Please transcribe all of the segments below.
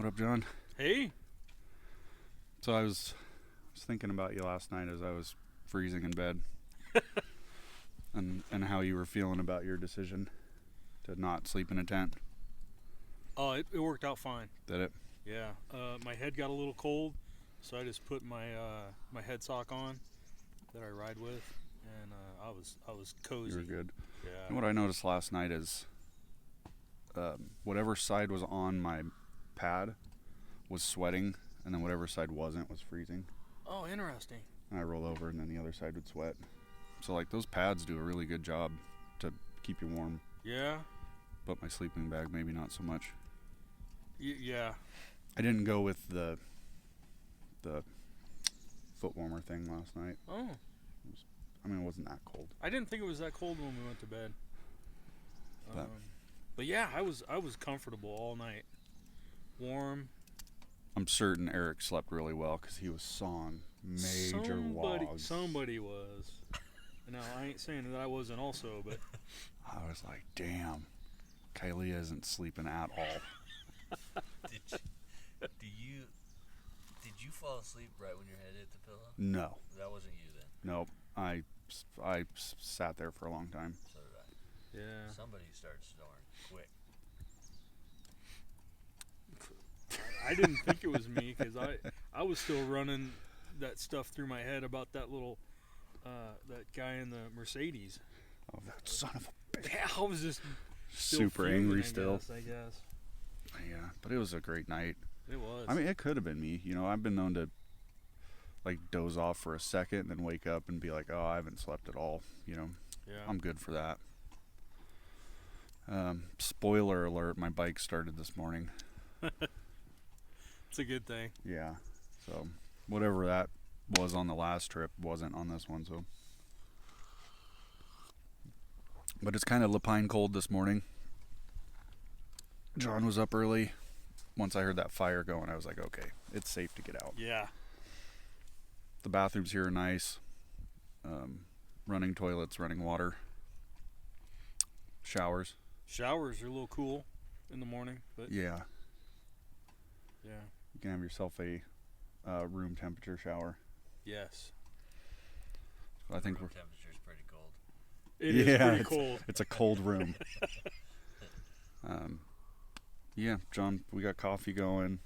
What up, John? Hey. So I was thinking about you last night as I was freezing in bed, and how you were feeling about your decision to not sleep in a tent. Oh, it worked out fine. Did it? Yeah. My head got a little cold, so I just put my my head sock on that I ride with, and I was cozy. You were good. Yeah. And what I noticed last night is whatever side was on my pad was sweating, and then whatever side wasn't was freezing. Oh, interesting. And I roll over, and then the other side would sweat. So like those pads do a really good job to keep you warm. Yeah. But my sleeping bag maybe not so much. Yeah. I didn't go with the foot warmer thing last night. Oh. It wasn't that cold. I didn't think it was that cold when we went to bed. But yeah, I was comfortable all night. Warm. I'm certain Eric slept really well because he was sawing major logs. Somebody was. Now, I ain't saying that I wasn't also, but I was like, damn, Kylie isn't sleeping at all. Did you fall asleep right when your head hit the pillow? No. That wasn't you then? Nope. I sat there for a long time. So did I. yeah. Somebody started snoring quick. I didn't think it was me because I was still running that stuff through my head about that little that guy in the Mercedes. Oh, that son of a bitch. Yeah, I was just super angry still. I guess. Yeah, but it was a great night. It was. I mean, it could have been me. You know, I've been known to like doze off for a second and then wake up and be like, oh, I haven't slept at all. You know, yeah. I'm good for that. Spoiler alert, my bike started this morning. It's a good thing. Yeah. So whatever that was on the last trip wasn't on this one. So, but it's kind of LaPine cold this morning. John was up early. Once I heard that fire going, I was like, okay, it's safe to get out. Yeah. The bathrooms here are nice. Running toilets, running water. Showers. Showers are a little cool in the morning, but Yeah. yeah. You can have yourself a room temperature shower. Yes. I think Room temperature's pretty cold. It is pretty cold. It's a cold room. Yeah, John, we got coffee going.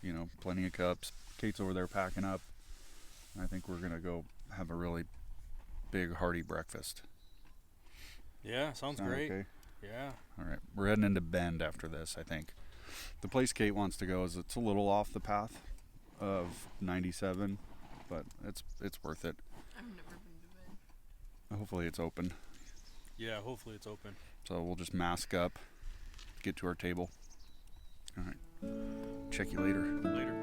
You know, plenty of cups. Kate's over there packing up. I think we're gonna go have a really big hearty breakfast. Yeah, sounds Sound great. Okay? Yeah. All right, we're heading into Bend after this. I think the place Kate wants to go is it's a little off the path of 97, but it's worth it. I've never been to Bend. Hopefully it's open. Yeah, hopefully it's open. So we'll just mask up, get to our table. All right. Check you later. Later.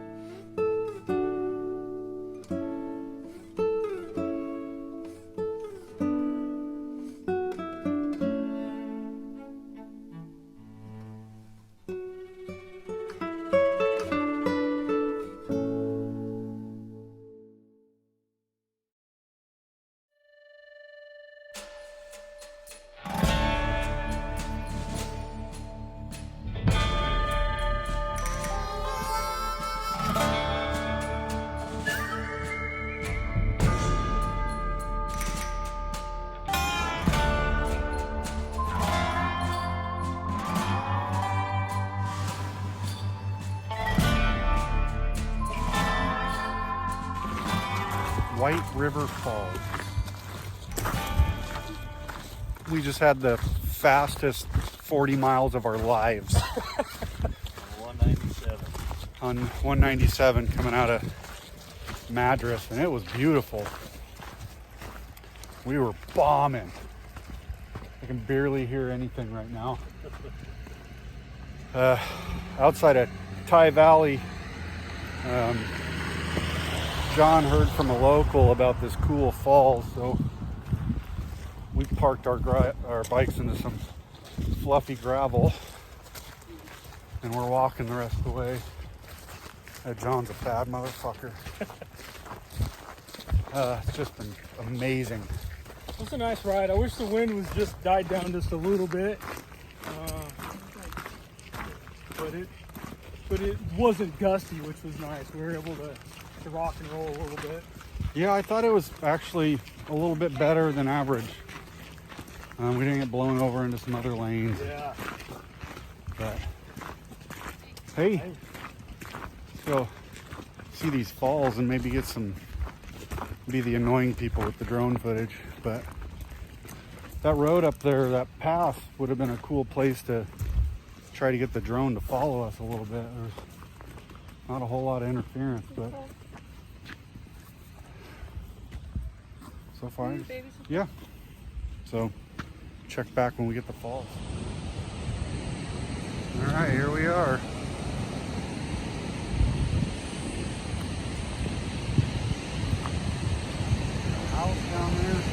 White River Falls. We just had the fastest 40 miles of our lives 197. on 197 coming out of Madras, and it was beautiful. We were bombing. I can barely hear anything right now. Outside of Ty Valley, John heard from a local about this cool falls, so we parked our bikes into some fluffy gravel, and we're walking the rest of the way. John's a bad motherfucker. It's just been amazing. It's a nice ride. I wish the wind was just died down just a little bit. But but it wasn't gusty, which was nice. We were able to rock and roll a little bit. Yeah, I thought it was actually a little bit better than average. We didn't get blown over into some other lanes. Yeah. But hey, let's go see these falls and maybe get some, be the annoying people with the drone footage. But that road up there, that path would have been a cool place to try to get the drone to follow us a little bit. There's not a whole lot of interference, but so far, yeah. So check back when we get the falls. All right, here we are. House down there.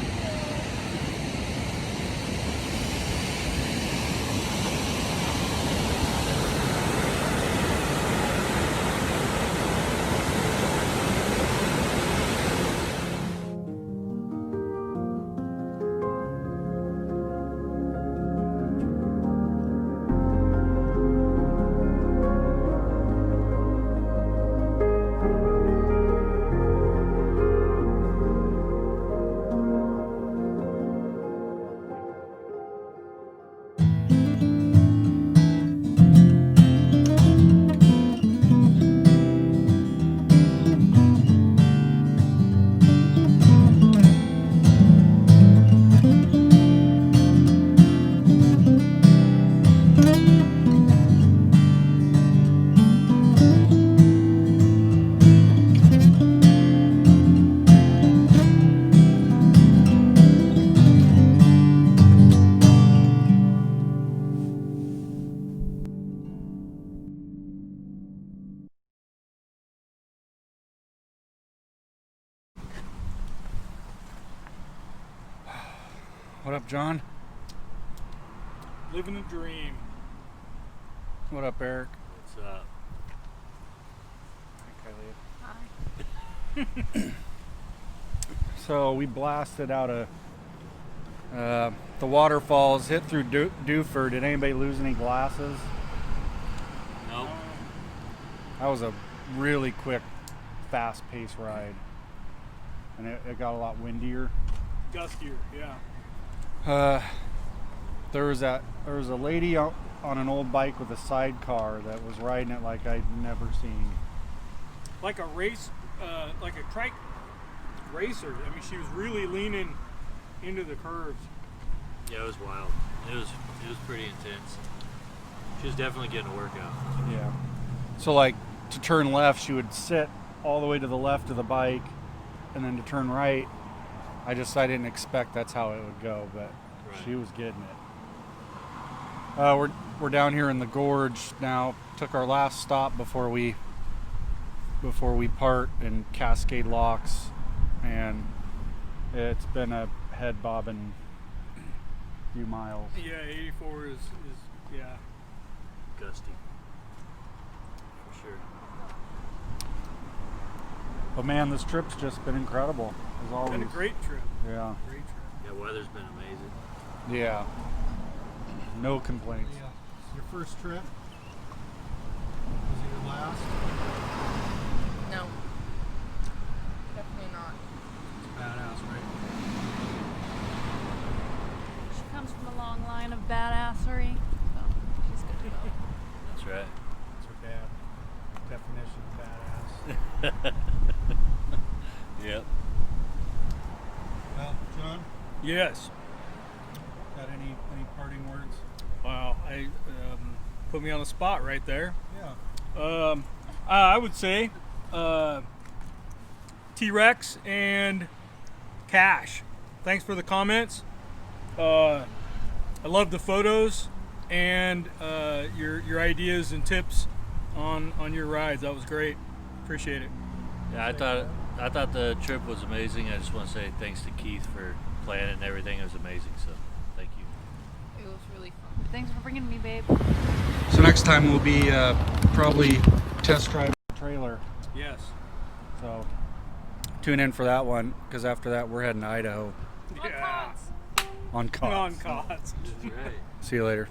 What up, John? Living a dream. What up, Eric? What's up? Hi. So we blasted out of the waterfalls, hit through Duford. Did anybody lose any glasses? Nope. That was a really quick, fast-paced ride, and it got a lot windier. Gustier, yeah. There was a lady on an old bike with a sidecar that was riding it like I'd never seen. Like a race, like a trike racer. I mean, she was really leaning into the curves. Yeah, it was wild. It was pretty intense. She was definitely getting a workout. Yeah. So like to turn left, she would sit all the way to the left of the bike, and then to turn right, I didn't expect that's how it would go, but Right. she was getting it. We're down here in the gorge now. Took our last stop before we part in Cascade Locks, and it's been a head bobbing few miles. Yeah, 84 is yeah. Gusty. For sure. But man, this trip's just been incredible as always. Been a great trip. Yeah. Great trip. Yeah, weather's been amazing. Yeah. No complaints. Your first trip? Was it your last? No. Definitely not. It's badass, right? She comes from a long line of badassery, so she's good to go. That's right. That's her dad. Definition of badass. Yep. Well, John, Yes. got any parting words? Wow. Put me on the spot right there. Yeah. I would say T-Rex and Cash. Thanks for the comments. I love the photos and your ideas and tips on your rides. That was great. Appreciate it. Yeah, I thought the trip was amazing. I just want to say thanks to Keith for planning and everything. It was amazing. So thank you. It was really fun. Thanks for bringing me, babe. So next time we'll be probably test drive the trailer. Yes. So tune in for that one, because after that we're heading to Idaho Yeah. on cots. On cots. That's right. See you later.